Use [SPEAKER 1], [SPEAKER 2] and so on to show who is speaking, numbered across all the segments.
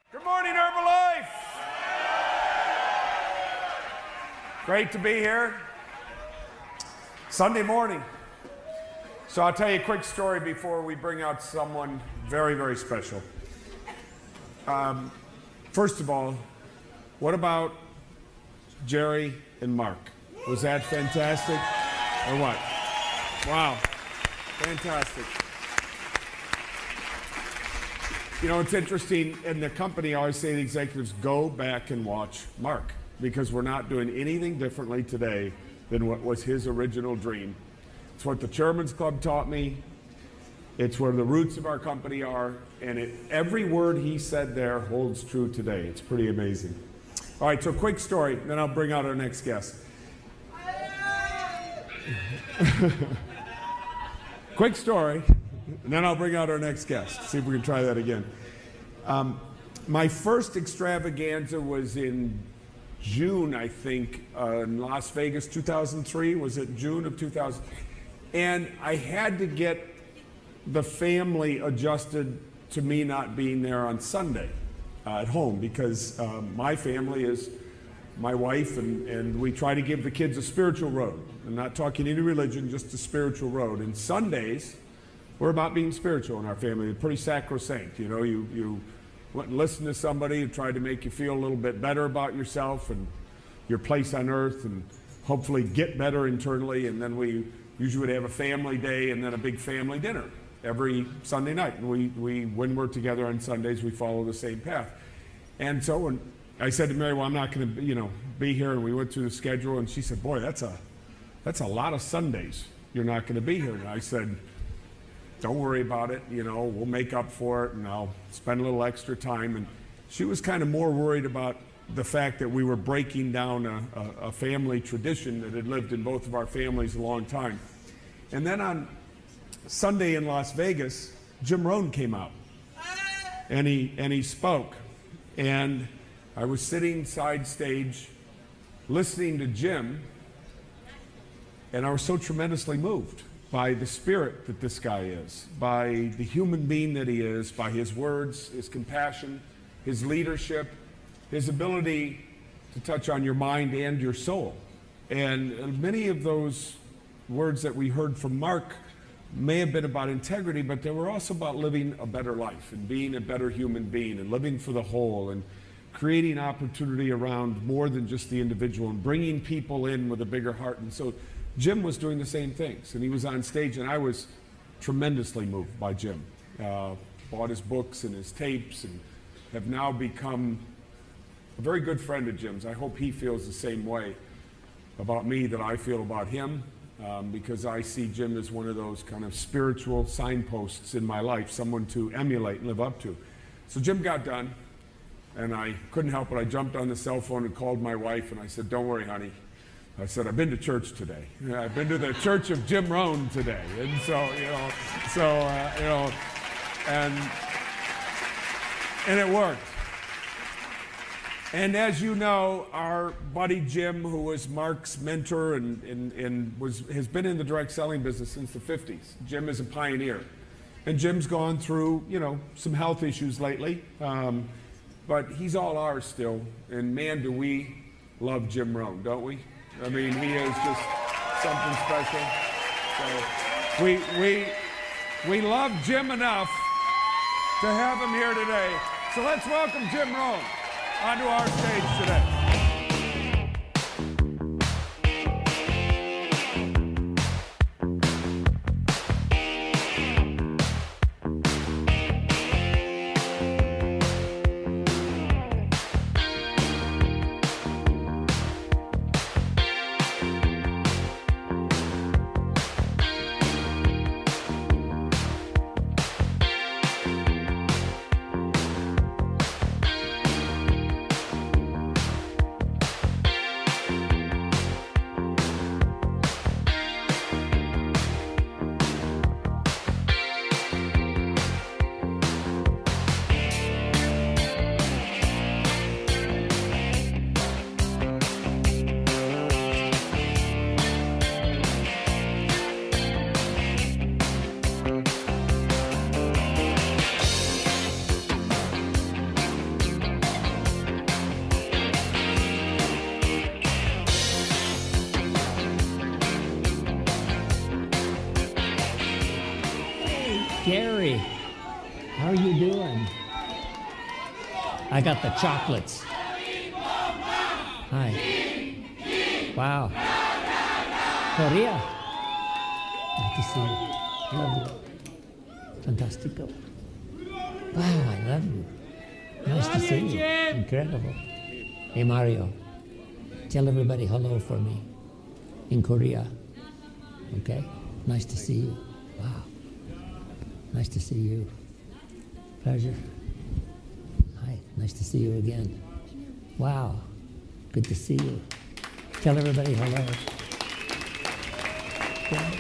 [SPEAKER 1] Good morning, Herbalife. Great to be here. Sunday morning. So I'll tell you a quick story before we bring out someone very, very special. First of all, what about Jerry and Mark? Was that fantastic or what? Wow, fantastic. You know, it's interesting, in the company, I always say to the executives, go back and watch Mark, because we're not doing anything differently today than what was his original dream. It's what the Chairman's Club taught me. It's where the roots of our company are, and every word he said there holds true today. It's pretty amazing. All right, so quick story, then I'll bring out our next guest. Quick story. And then I'll bring out our next guest. See if we can try that again. My first extravaganza was in June, I think, in Las Vegas, 2003. Was it June of 2000? And I had to get the family adjusted to me not being there on Sunday at home, because my family is my wife, and we try to give the kids a spiritual road. I'm not talking any religion, just a spiritual road. And Sundays, we're about being spiritual in our family. It's pretty sacrosanct. You know, you went and listened to somebody who tried to make you feel a little bit better about yourself and your place on earth, and hopefully get better internally. And then we usually would have a family day and then a big family dinner every Sunday night. And when we're together on Sundays, we follow the same path. And so when I said to Mary, well, I'm not going to, be here, and we went through the schedule, and she said, boy, that's a lot of Sundays you're not going to be here. And I said, don't worry about it, we'll make up for it, and I'll spend a little extra time. And she was kind of more worried about the fact that we were breaking down a family tradition that had lived in both of our families a long time. And then on Sunday in Las Vegas, Jim Rohn came out, and he spoke. And I was sitting side stage listening to Jim, and I was so tremendously moved by the spirit that this guy is, by the human being that he is, by his words, his compassion, his leadership, his ability to touch on your mind and your soul. And many of those words that we heard from Mark may have been about integrity, but they were also about living a better life and being a better human being and living for the whole and creating opportunity around more than just the individual and bringing people in with a bigger heart. And so Jim was doing the same things, and he was on stage, and I was tremendously moved by Jim. Bought his books and his tapes, and have now become a very good friend of Jim's. I hope he feels the same way about me that I feel about him, because I see Jim as one of those kind of spiritual signposts in my life, someone to emulate and live up to. So Jim got done, and I couldn't help it. I jumped on the cell phone and called my wife, and I said, don't worry, honey. I said, I've been to church today. I've been to the church of Jim Rohn today. And so, and it worked. And as you know, our buddy Jim, who was Mark's mentor and has been in the direct selling business since the 50s. Jim is a pioneer. And Jim's gone through, some health issues lately. But he's all ours still. And man, do we love Jim Rohn, don't we? I mean, he is just something special. So we love Jim enough to have him here today. So let's welcome Jim Rohn onto our stage today.
[SPEAKER 2] Mary, how are you doing? I got the chocolates. Hi. Wow. Korea. Nice to see you. Love you. Fantastico. Wow, I love you. Nice to see you. Incredible. Hey, Mario. Tell everybody hello for me in Korea. Okay? Nice to see you. Wow. Nice to see you. Pleasure. Hi. Nice to see you again. Wow. Good to see you. Tell everybody hello. Okay.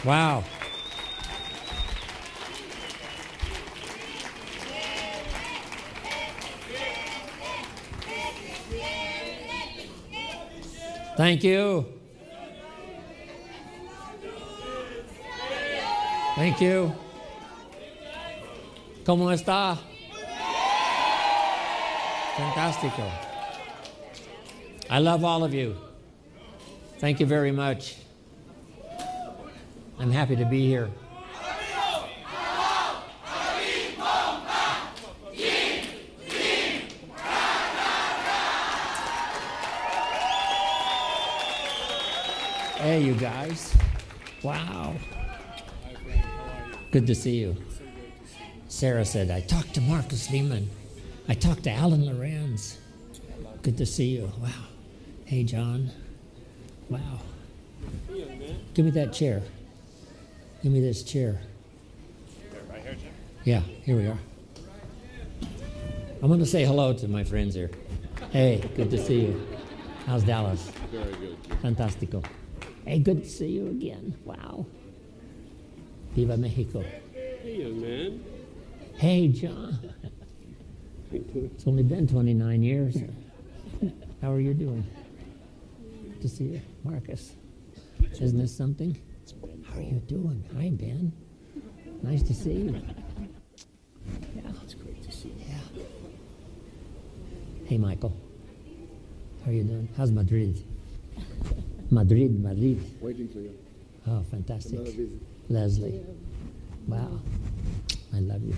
[SPEAKER 2] Wow. Thank you. Thank you. ¿Cómo está? Fantastico. I love all of you. Thank you very much. I'm happy to be here. Hey, you guys. Wow. Good to see you. Sarah said, I talked to Marcus Lehman. I talked to Alan Lorenz. Good to see you. Wow. Hey, John. Wow. Give me that chair. Give me this chair.
[SPEAKER 3] Right here, Jim?
[SPEAKER 2] Yeah, here we are. I'm going to say hello to my friends here. Hey, good to see you. How's Dallas?
[SPEAKER 3] Very good.
[SPEAKER 2] Fantastico. Hey, good to see you again. Wow. Viva Mexico.
[SPEAKER 3] Hey, young man.
[SPEAKER 2] Hey, John. It's only been 29 years. How are you doing? Good to see you. Marcus. Isn't this something? How are you doing? Hi, Ben. Nice to see you. Yeah.
[SPEAKER 3] It's great to see you.
[SPEAKER 2] Yeah. Hey, Michael. How are you doing? How's Madrid? Madrid.
[SPEAKER 3] Waiting for you.
[SPEAKER 2] Oh, fantastic.
[SPEAKER 3] Another visit.
[SPEAKER 2] Leslie. Wow. I love you.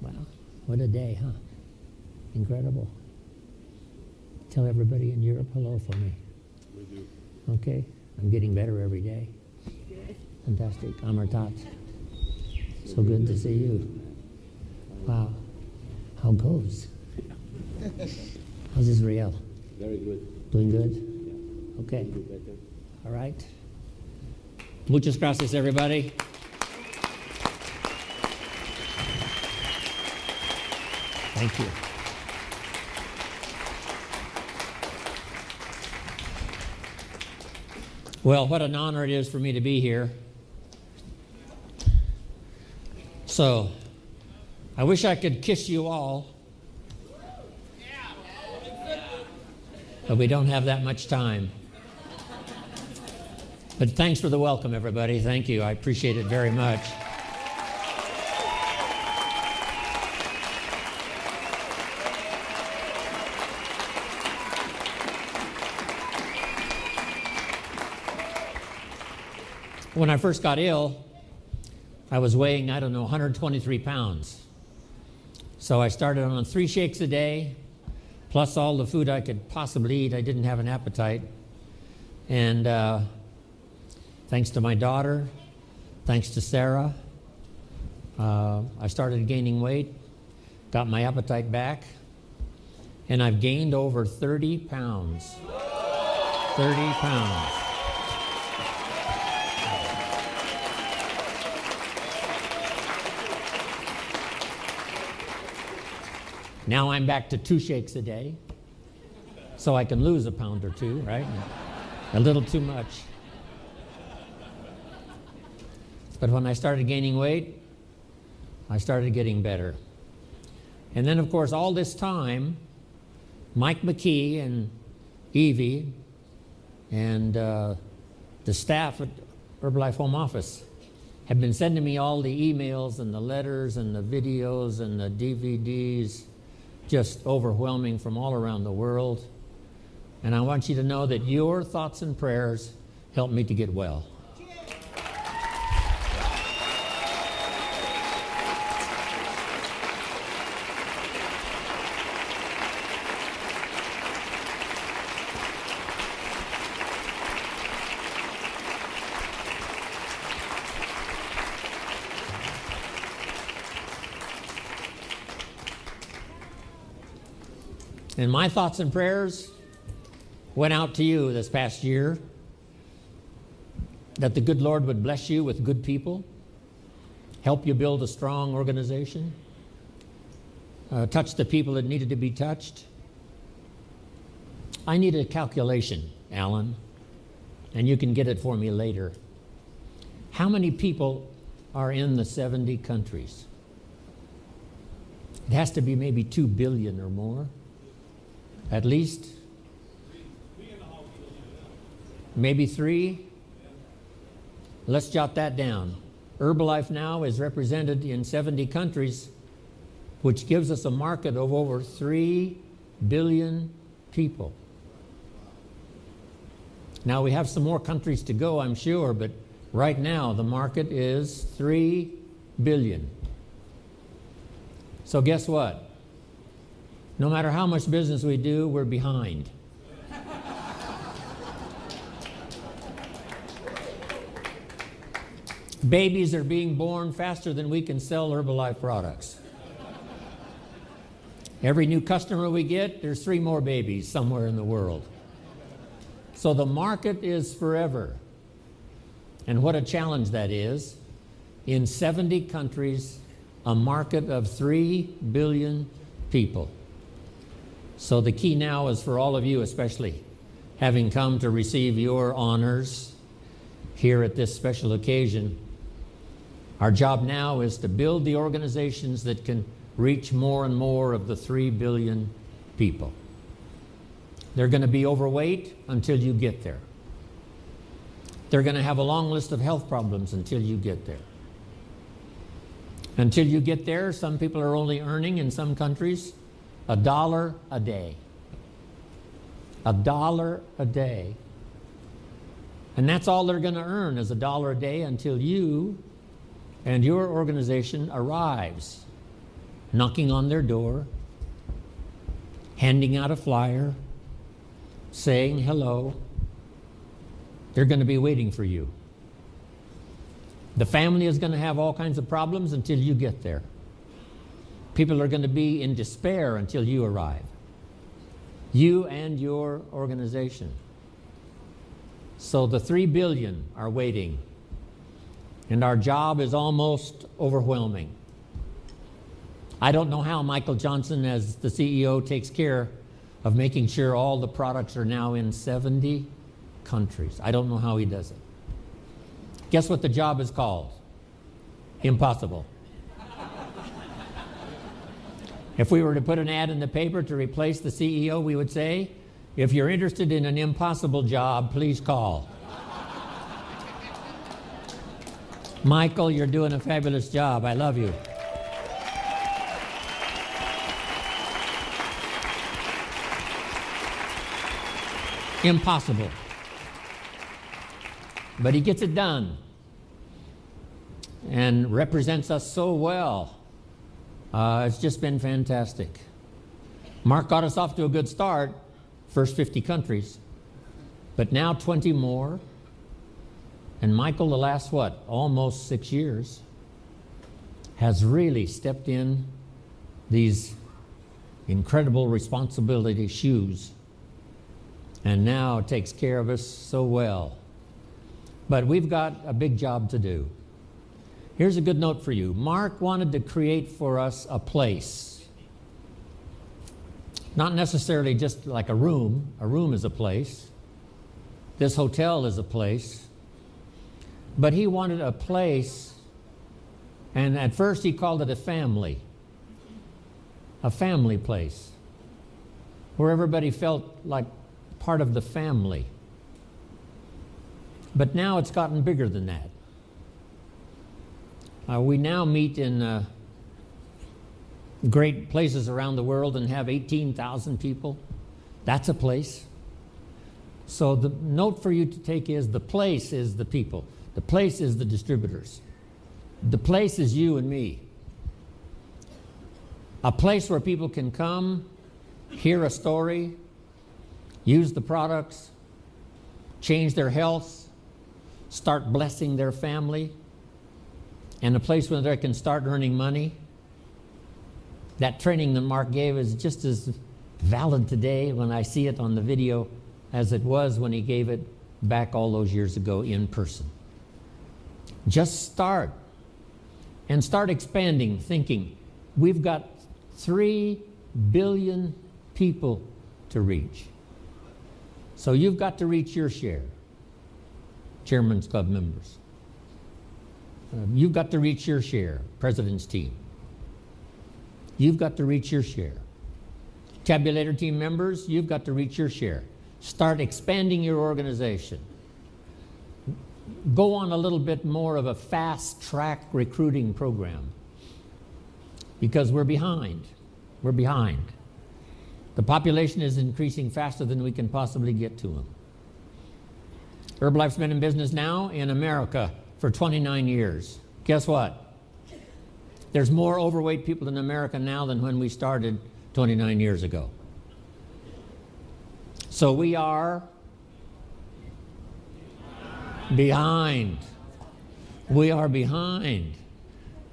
[SPEAKER 2] Wow. What a day, huh? Incredible. Tell everybody in Europe hello for me.
[SPEAKER 3] We do.
[SPEAKER 2] Okay? I'm getting better every day. Fantastic. Amartat. So good to see you. Wow. How goes? How's Israel?
[SPEAKER 3] Very good.
[SPEAKER 2] Doing good?
[SPEAKER 3] Yeah.
[SPEAKER 2] Okay.
[SPEAKER 3] Good better.
[SPEAKER 2] All right. Muchas gracias, everybody. Thank you. Well, what an honor it is for me to be here. So, I wish I could kiss you all, but we don't have that much time. But thanks for the welcome, everybody. Thank you. I appreciate it very much. When I first got ill, I was weighing, 123 pounds. So I started on 3 shakes a day, plus all the food I could possibly eat. I didn't have an appetite. And thanks to my daughter, thanks to Sarah, I started gaining weight, got my appetite back, and I've gained over 30 pounds. 30 pounds. Now I'm back to 2 shakes a day, so I can lose a pound or 2, right? A little too much. But when I started gaining weight, I started getting better. And then, of course, all this time, Mike McKee and Evie and the staff at Herbalife Home Office have been sending me all the emails and the letters and the videos and the DVDs, just overwhelming from all around the world. And I want you to know that your thoughts and prayers helped me to get well. And my thoughts and prayers went out to you this past year, that the good Lord would bless you with good people, help you build a strong organization, touch the people that needed to be touched. I need a calculation, Alan, and you can get it for me later. How many people are in the 70 countries? It has to be maybe 2 billion or more, at least. Maybe 3. Let's jot that down. Herbalife now is represented in 70 countries, which gives us a market of over 3 billion people. Now we have some more countries to go, I'm sure, but right now the market is 3 billion. So guess what? No matter how much business we do, we're behind. Babies are being born faster than we can sell Herbalife products. Every new customer we get, there's 3 more babies somewhere in the world. So the market is forever. And what a challenge that is. In 70 countries, a market of 3 billion people. So the key now is for all of you, especially having come to receive your honors here at this special occasion. Our job now is to build the organizations that can reach more and more of the 3 billion people. They're going to be overweight until you get there. They're going to have a long list of health problems until you get there. Until you get there, some people are only earning in some countries $1 a day. $1 a day. And that's all they're going to earn is $1 a day until you and your organization arrives, knocking on their door, handing out a flyer, saying hello. They're going to be waiting for you. The family is going to have all kinds of problems until you get there. People are going to be in despair until you arrive. You and your organization. So the 3 billion are waiting. And our job is almost overwhelming. I don't know how Michael Johnson, as the CEO, takes care of making sure all the products are now in 70 countries. I don't know how he does it. Guess what the job is called? Impossible. If we were to put an ad in the paper to replace the CEO, we would say, if you're interested in an impossible job, please call. Michael, you're doing a fabulous job. I love you. Impossible. But he gets it done and represents us so well. It's just been fantastic. Mark got us off to a good start, first 50 countries, but now 20 more. And Michael, the last, almost 6 years, has really stepped in these incredible responsibility shoes and now takes care of us so well. But we've got a big job to do. Here's a good note for you. Mark wanted to create for us a place. Not necessarily just like a room. A room is a place. This hotel is a place. But he wanted a place, and at first he called it a family place, where everybody felt like part of the family. But now it's gotten bigger than that. We now meet in great places around the world and have 18,000 people. That's a place. So the note for you to take is the place is the people. The place is the distributors. The place is you and me. A place where people can come, hear a story, use the products, change their health, start blessing their family, and a place where they can start earning money. That training that Mark gave is just as valid today when I see it on the video as it was when he gave it back all those years ago in person. Just start. And start expanding, thinking, we've got 3 billion people to reach. So you've got to reach your share, Chairman's Club members. You've got to reach your share, President's team. You've got to reach your share. Tabulator team members, you've got to reach your share. Start expanding your organization. Go on a little bit more of a fast-track recruiting program because we're behind. We're behind. The population is increasing faster than we can possibly get to them. Herbalife's been in business now in America for 29 years. Guess what? There's more overweight people in America now than when we started 29 years ago. So we are behind. We are behind.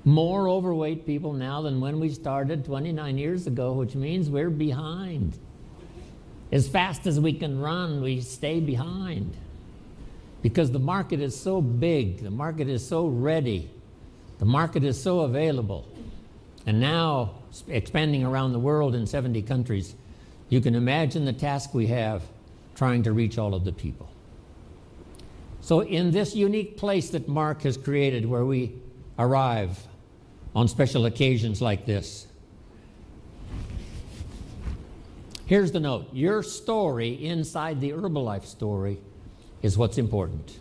[SPEAKER 2] More overweight people now than when we started 29 years ago, which means we're behind. As fast as we can run, we stay behind. Because the market is so big, the market is so ready, the market is so available. And now, expanding around the world in 70 countries, you can imagine the task we have trying to reach all of the people. So in this unique place that Mark has created where we arrive on special occasions like this, here's the note. Your story inside the Herbalife story is what's important.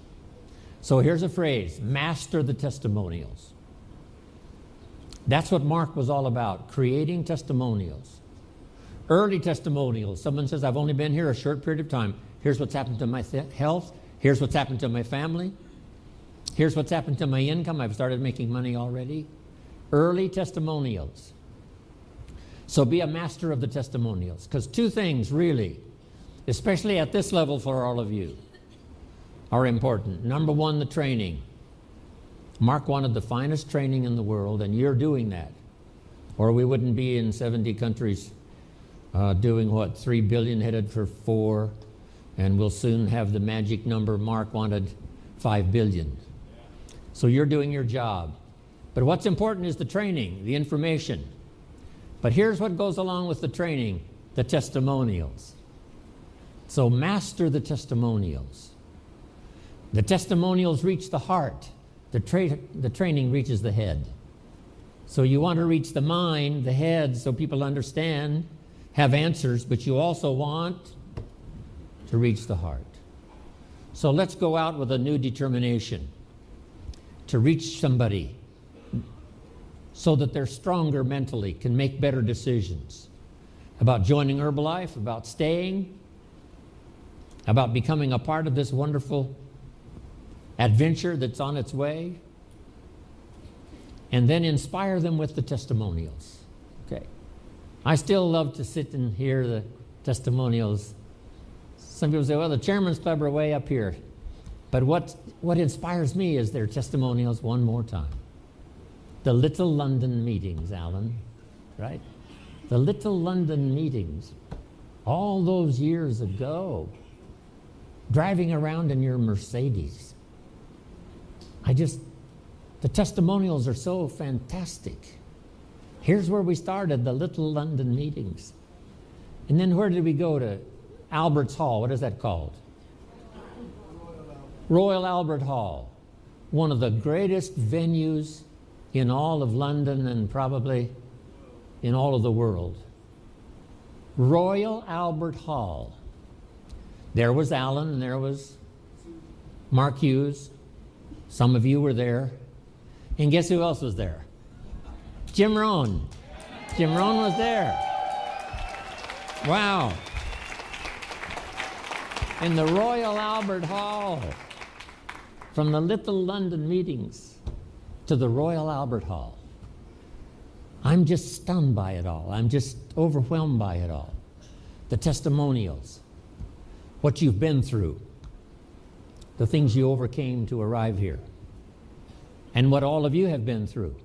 [SPEAKER 2] So here's a phrase, master the testimonials. That's what Mark was all about, creating testimonials. Early testimonials. Someone says, I've only been here a short period of time. Here's what's happened to my health. Here's what's happened to my family. Here's what's happened to my income. I've started making money already. Early testimonials. So be a master of the testimonials. Because two things really, especially at this level for all of you, are important. Number one, the training. Mark wanted the finest training in the world, and you're doing that. Or we wouldn't be in 70 countries doing what, 3 billion headed for 4, and we'll soon have the magic number Mark wanted, 5 billion. So you're doing your job. But what's important is the training, the information. But here's what goes along with the training, the testimonials. So master the testimonials. The testimonials reach the heart. The training reaches the head. So you want to reach the mind, the head, so people understand, have answers, but you also want to reach the heart. So let's go out with a new determination to reach somebody so that they're stronger mentally, can make better decisions about joining Herbalife, about staying, about becoming a part of this wonderful adventure that's on its way, and then inspire them with the testimonials. Okay. I still love to sit and hear the testimonials. Some people say, well, the Chairman's Club are way up here. But what inspires me is their testimonials one more time. The Little London meetings, Alan, right? The Little London meetings, all those years ago, driving around in your Mercedes. The testimonials are so fantastic. Here's where we started, the Little London meetings. And then where did we go to? Albert's Hall. What is that called? Royal Albert Hall. One of the greatest venues in all of London and probably in all of the world. Royal Albert Hall. There was Alan and there was Mark Hughes. Some of you were there. And guess who else was there? Jim Rohn. Jim Rohn was there. Wow. In the Royal Albert Hall. From the Little London meetings to the Royal Albert Hall. I'm just stunned by it all. I'm just overwhelmed by it all. The testimonials. What you've been through. The things you overcame to arrive here. And what all of you have been through.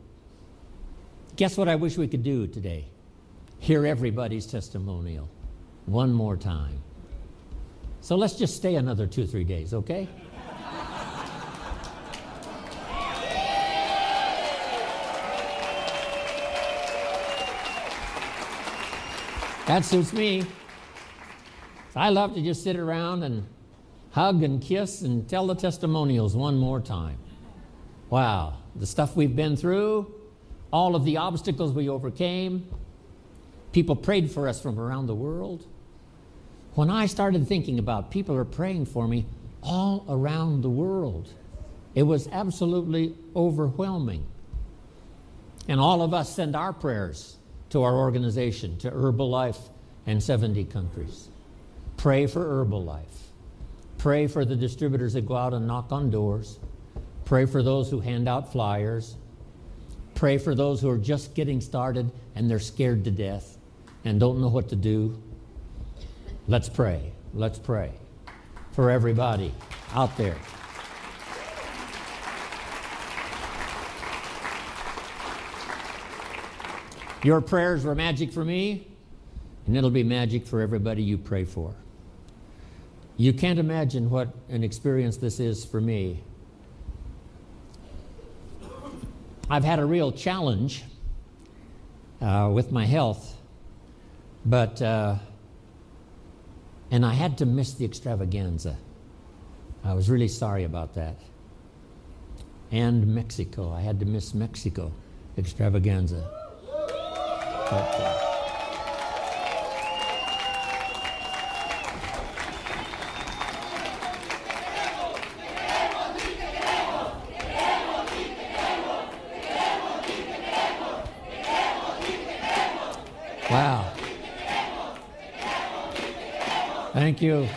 [SPEAKER 2] Guess what I wish we could do today? Hear everybody's testimonial. one more time. So let's just stay another 2 or 3 days, okay? That suits me. I love to just sit around and hug and kiss and tell the testimonials one more time. Wow, the stuff we've been through, all of the obstacles we overcame. People prayed for us from around the world. When I started thinking about people are praying for me all around the world, it was absolutely overwhelming. And all of us send our prayers to our organization, to Herbalife and 70 countries. Pray for Herbalife. Pray for the distributors that go out and knock on doors. Pray for those who hand out flyers. Pray for those who are just getting started and they're scared to death and don't know what to do. Let's pray. Let's pray for everybody out there. Your prayers were magic for me, and it'll be magic for everybody you pray for. You can't imagine what an experience this is for me. I've had a real challenge with my health, but and I had to miss the extravaganza. I was really sorry about that. And Mexico. I had to miss Mexico extravaganza. But, wow. Thank you.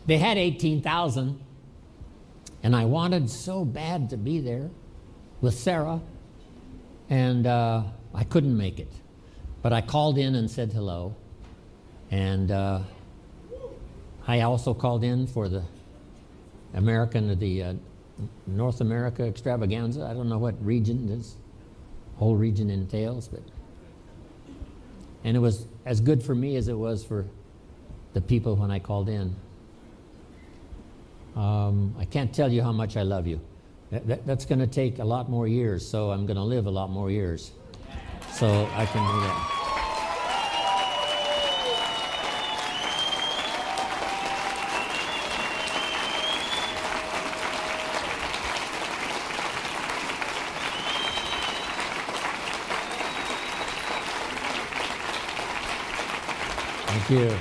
[SPEAKER 2] They had 18,000, and I wanted so bad to be there with Sarah, and I couldn't make it. But I called in and said hello, and I also called in for the North America extravaganza. I don't know what region this whole region entails, but and it was as good for me as it was for the people when I called in. I can't tell you how much I love you. That's going to take a lot more years, so I'm going to live a lot more years. So I can do that. Thank you.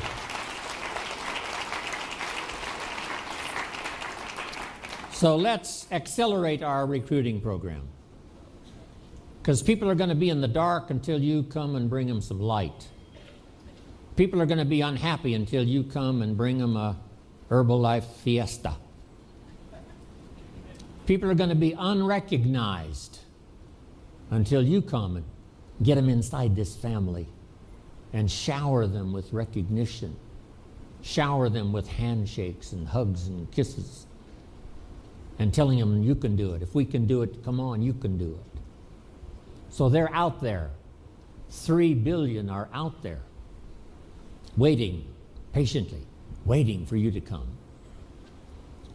[SPEAKER 2] So let's accelerate our recruiting program, because people are going to be in the dark until you come and bring them some light. People are going to be unhappy until you come and bring them a Herbalife fiesta. People are going to be unrecognized until you come and get them inside this family and shower them with recognition, shower them with handshakes and hugs and kisses, and telling them you can do it. If we can do it, come on, you can do it. So they're out there. 3 billion are out there, waiting, patiently, waiting for you to come.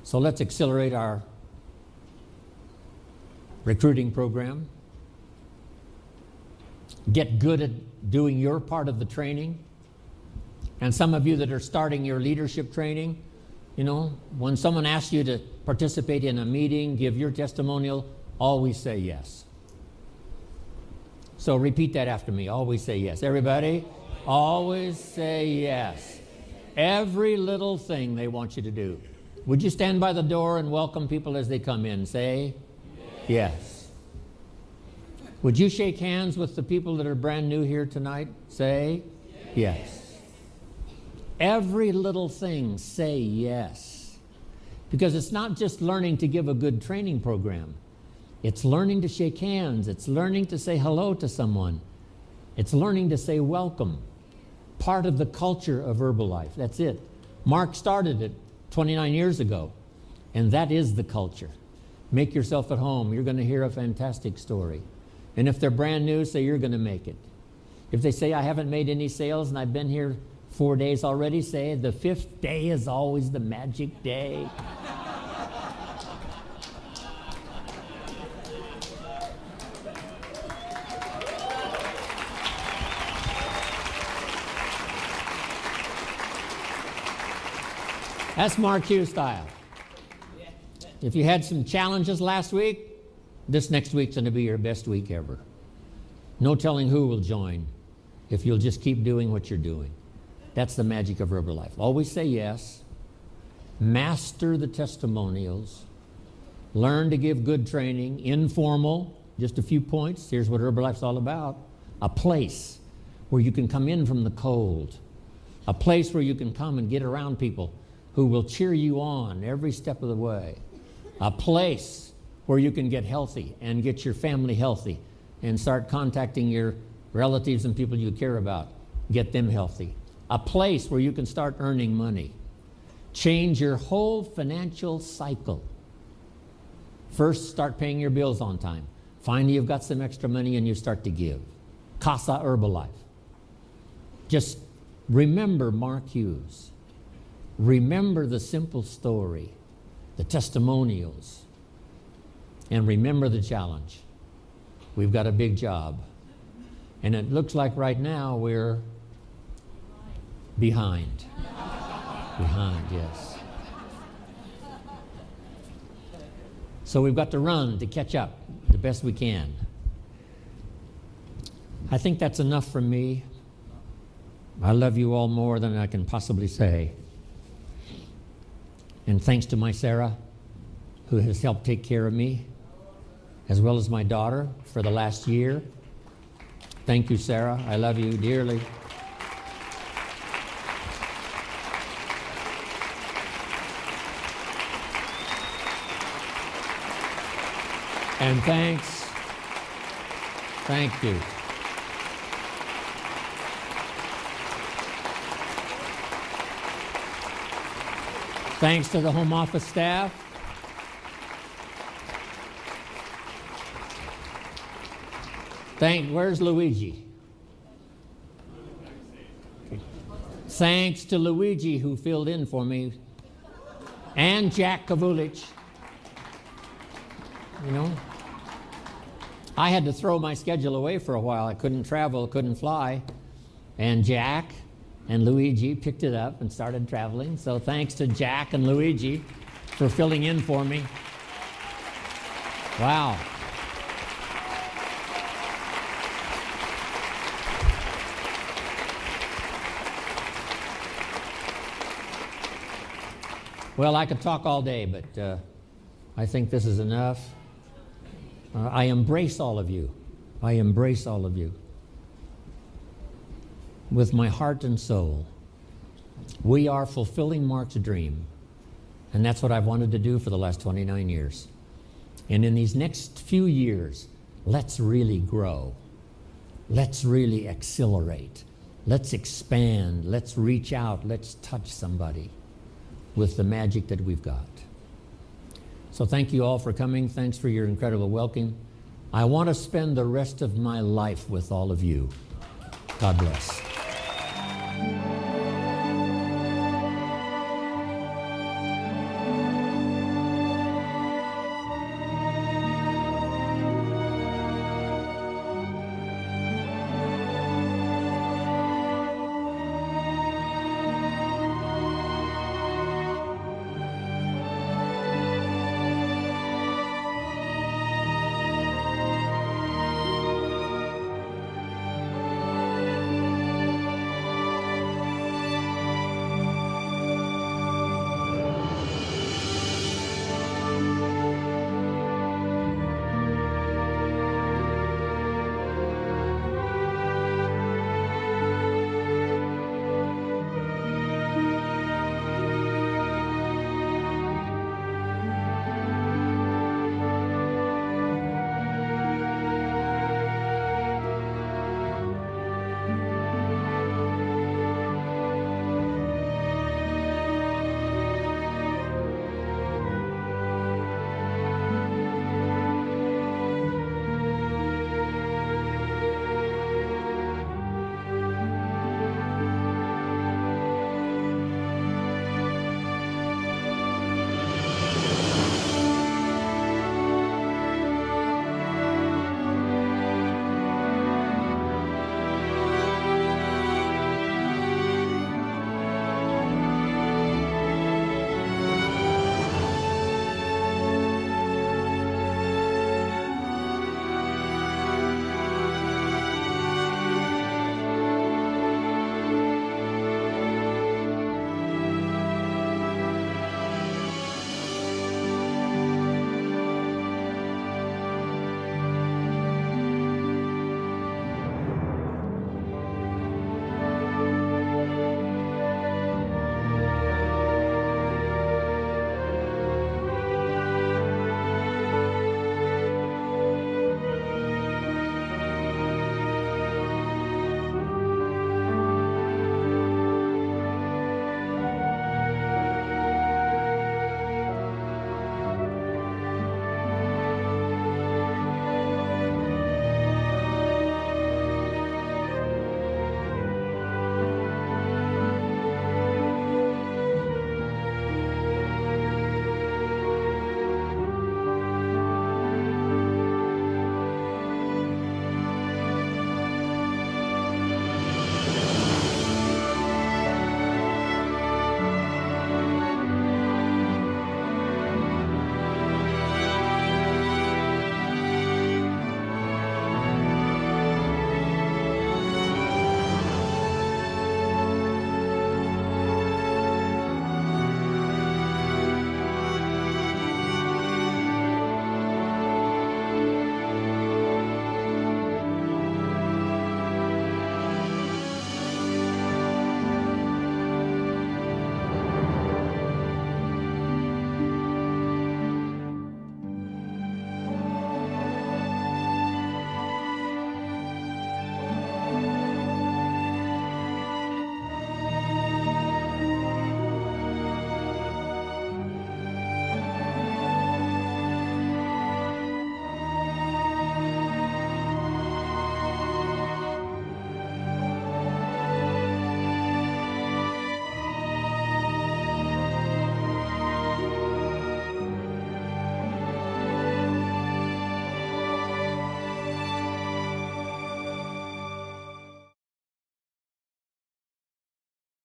[SPEAKER 2] So let's accelerate our recruiting program. Get good at doing your part of the training. And some of you that are starting your leadership training, you know, when someone asks you to participate in a meeting, give your testimonial, always say yes. So repeat that after me. Always say yes. Everybody, always say yes. Every little thing they want you to do. Would you stand by the door and welcome people as they come in? Say yes. Would you shake hands with the people that are brand new here tonight? Say yes. Every little thing, say yes. Because it's not just learning to give a good training program. It's learning to shake hands. It's learning to say hello to someone. It's learning to say welcome. Part of the culture of Herbalife. That's it. Mark started it 29 years ago. And that is the culture. Make yourself at home. You're going to hear a fantastic story. And if they're brand new, say you're going to make it. If they say I haven't made any sales and I've been here 4 days already, say the 5th day is always the magic day. That's Mark Hughes style. If you had some challenges last week, this next week's going to be your best week ever. No telling who will join if you'll just keep doing what you're doing. That's the magic of Herbalife. Always say yes. Master the testimonials. Learn to give good training. Informal. Just a few points. Here's what Herbalife's all about. A place where you can come in from the cold. A place where you can come and get around people who will cheer you on every step of the way. A place where you can get healthy and get your family healthy and start contacting your relatives and people you care about. Get them healthy. A place where you can start earning money. Change your whole financial cycle. First, start paying your bills on time. Finally, you've got some extra money and you start to give. Casa Herbalife. Just remember Mark Hughes. Remember the simple story, the testimonials, and remember the challenge. We've got a big job. And it looks like right now we're behind. Behind, yes. So we've got to run to catch up the best we can. I think that's enough from me. I love you all more than I can possibly say. And thanks to my Sarah, who has helped take care of me, as well as my daughter for the last year. Thank you, Sarah. I love you dearly. And thanks. Thank you. Thanks to the home office staff. Where's Luigi? Thanks to Luigi who filled in for me, and Jack Kavulich. You know, I had to throw my schedule away for a while. I couldn't travel, couldn't fly, and Jack and Luigi picked it up and started traveling. So thanks to Jack and Luigi for filling in for me. Wow. Well, I could talk all day, but I think this is enough. I embrace all of you. I embrace all of you with my heart and soul. We are fulfilling Mark's dream, and that's what I've wanted to do for the last 29 years. And in these next few years, let's really grow. Let's really accelerate. Let's expand. Let's reach out. Let's touch somebody with the magic that we've got. So thank you all for coming. Thanks for your incredible welcome. I want to spend the rest of my life with all of you. God bless.